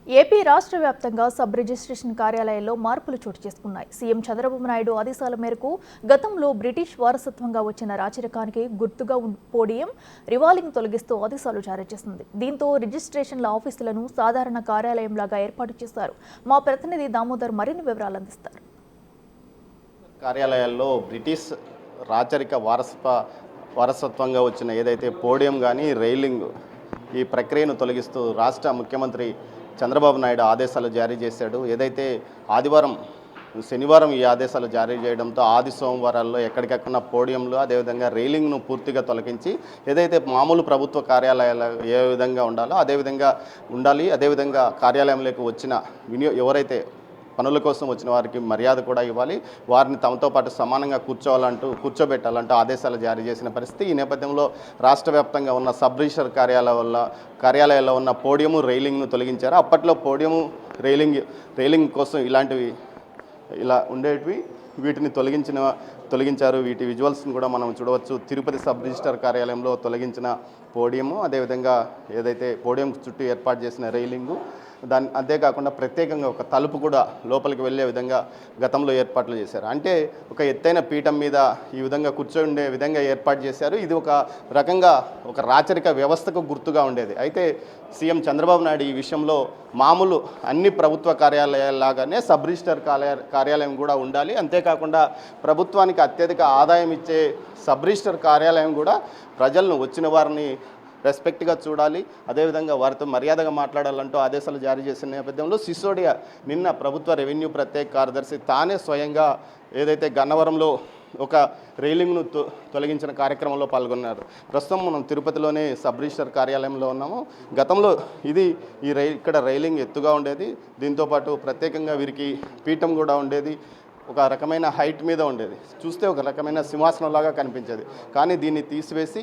AP రాష్ట్ర వ్యాప్తంగా sub registration కార్యాలయాల్లో మార్పులు చోటు చేసుకున్నాయి. సీఎం చంద్రబాబు నాయుడు ఆదేశాల మేరకు గతంలో బ్రిటిష్ వారసత్వంగా వచ్చిన రాచరికానికి గుర్తుగా పోడియం రివాలింగ్ తొలగిస్తూ ఆదేశాలు జారీ చేసింది. దీంతో రిజిస్ట్రేషన్ల ఆఫీసులను సాధారణ కార్యాలయంలాగా ఏర్పాటు చేశారు. మా ప్రతినిధి దామోదర్ మరిన్ని వివరాలు అందిస్తారు. కార్యాలయాల్లో బ్రిటిష్ రాచరిక వారసత్వంగా వచ్చిన ఏదైతే పోడియం కానీ రైలింగ్ ఈ ప్రక్రియను తొలగిస్తూ రాష్ట్ర ముఖ్యమంత్రి చంద్రబాబు నాయుడు ఆదేశాలు జారీ చేశాడు. ఏదైతే శనివారం ఈ ఆదేశాలు జారీ చేయడంతో ఆది సోమవారాల్లో ఎక్కడికక్కడ పోడియంలు అదేవిధంగా రైలింగ్ను పూర్తిగా తొలగించి ఏదైతే మామూలు ప్రభుత్వ కార్యాలయాలు ఏ విధంగా ఉండాలో అదేవిధంగా కార్యాలయంలోకి వచ్చిన ఎవరైతే పనుల కోసం వచ్చిన వారికి మర్యాద కూడా ఇవ్వాలి, వారిని తమతో పాటు సమానంగా కూర్చోబెట్టాలంటూ ఆదేశాలు జారీ చేసిన పరిస్థితి. ఈ నేపథ్యంలో రాష్ట్ర వ్యాప్తంగా ఉన్న సబ్ రిజిస్టర్ కార్యాలయాల్లో ఉన్న పోడియము రైలింగ్ను తొలగించారు. అప్పట్లో పోడియము రైలింగ్ కోసం ఇలా ఉండేటివి వీటిని తొలగించారు. వీటి విజువల్స్ని కూడా మనం చూడవచ్చు. తిరుపతి సబ్ రిజిస్టర్ కార్యాలయంలో తొలగించిన పోడియము, అదేవిధంగా ఏదైతే పోడియం చుట్టూ ఏర్పాటు చేసిన రైలింగు, అంతేకాకుండా ప్రత్యేకంగా ఒక తలుపు కూడా లోపలికి వెళ్ళే విధంగా గతంలో ఏర్పాట్లు చేశారు. అంటే ఒక ఎత్తైన పీఠం మీద ఈ విధంగా కూర్చోండే విధంగా ఏర్పాటు చేశారు. ఇది ఒక రకంగా ఒక రాచరిక వ్యవస్థకు గుర్తుగా ఉండేది. అయితే సీఎం చంద్రబాబు నాయుడు ఈ విషయంలో మామూలు అన్ని ప్రభుత్వ కార్యాలయాల్లాగానే సబ్ రిజిస్టర్ కార్యాలయం కూడా ఉండాలి, అంతేకాకుండా ప్రభుత్వానికి అత్యధిక ఆదాయం ఇచ్చే సబ్ రిజిస్టర్ కార్యాలయం కూడా ప్రజలను వచ్చిన వారిని రెస్పెక్ట్గా చూడాలి, అదేవిధంగా వారితో మర్యాదగా మాట్లాడాలంటూ ఆదేశాలు జారీ చేసిన నేపథ్యంలో సిసోడియా నిన్న ప్రభుత్వ రెవెన్యూ ప్రత్యేక కార్యదర్శి తానే స్వయంగా ఏదైతే గన్నవరంలో ఒక రైలింగ్ను తొలగించిన కార్యక్రమంలో పాల్గొన్నారు. ప్రస్తుతం మనం తిరుపతిలోనే సబ్ రిజిస్టర్ కార్యాలయంలో ఉన్నాము. గతంలో ఇక్కడ రైలింగ్ ఎత్తుగా ఉండేది, దీంతోపాటు ప్రత్యేకంగా వీరికి పీఠం కూడా ఉండేది, ఒక రకమైన హైట్ మీద ఉండేది, చూస్తే ఒక రకమైన సింహాసనంలాగా కనిపించేది. కానీ దీన్ని తీసివేసి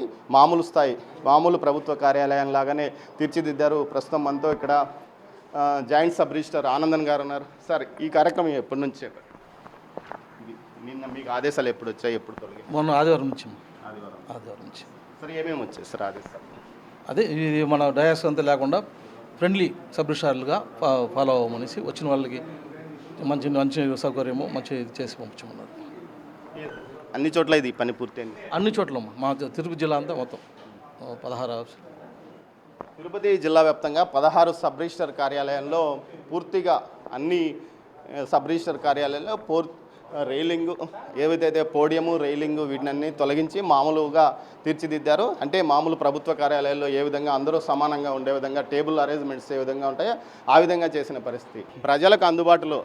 మామూలు ప్రభుత్వ కార్యాలయం లాగానే తీర్చిదిద్దారు. ప్రస్తుతం మనతో ఇక్కడ జాయింట్ సబ్ రిజిస్టర్ ఆనందన్ గారు ఉన్నారు. సార్, ఈ కార్యక్రమం ఎప్పటి నుంచి నిన్న మీకు ఆదేశాలు ఎప్పుడు వచ్చాయి, ఎప్పుడు తొలగి? మొన్న ఆదివారం నుంచి. సార్, ఏమేమి వచ్చాయి సార్ ఆదేశాలు? అదే ఇది మన డయాస్ అంతా లేకుండా ఫ్రెండ్లీ సబ్ రిజిస్టార్లుగా ఫాలో అవ్వమనేసి వచ్చిన వాళ్ళకి మంచి సౌకర్యము మంచి చేసి పంపించమన్నారు. అన్ని చోట్ల ఇది పని పూర్తయింది? అన్ని చోట్ల మా తిరుపతి జిల్లా అంతా మొత్తం 16 ఆఫీసులు. తిరుపతి జిల్లా వ్యాప్తంగా 16 సబ్ రిజిస్టర్ కార్యాలయాల్లో పూర్తిగా అన్ని సబ్ రిజిస్టర్ కార్యాలయాల్లో రైలింగు ఏవైతే పోడియము రైలింగు వీటినన్నీ తొలగించి మామూలుగా తీర్చిదిద్దారు. అంటే మామూలు ప్రభుత్వ కార్యాలయాల్లో ఏ విధంగా అందరూ సమానంగా ఉండే విధంగా టేబుల్ అరేంజ్మెంట్స్ ఏ విధంగా ఉంటాయో ఆ విధంగా చేసిన పరిస్థితి. ప్రజలకు అందుబాటులో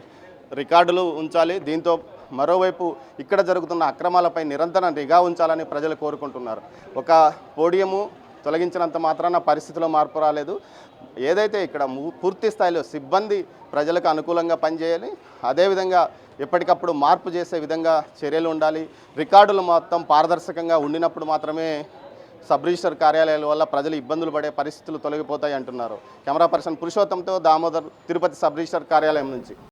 రికార్డులు ఉంచాలి, దీంతో మరోవైపు ఇక్కడ జరుగుతున్న అక్రమాలపై నిరంతరం నిఘా ఉంచాలని ప్రజలు కోరుకుంటున్నారు. ఒక పోడియము తొలగించినంత మాత్రాన పరిస్థితిలో మార్పు రాలేదు. ఏదైతే ఇక్కడ పూర్తి స్థాయిలో సిబ్బంది ప్రజలకు అనుకూలంగా పనిచేయాలి, అదేవిధంగా ఎప్పటికప్పుడు మార్పు చేసే విధంగా చర్యలు ఉండాలి. రికార్డులు మొత్తం పారదర్శకంగా ఉండినప్పుడు మాత్రమే సబ్ రిజిస్టర్ కార్యాలయాల వల్ల ప్రజలు ఇబ్బందులు పడే పరిస్థితులు తొలగిపోతాయి అంటున్నారు. కెమెరా పర్సన్ పురుషోత్తంతో దామోదర్, తిరుపతి సబ్ రిజిస్టర్ కార్యాలయం నుంచి.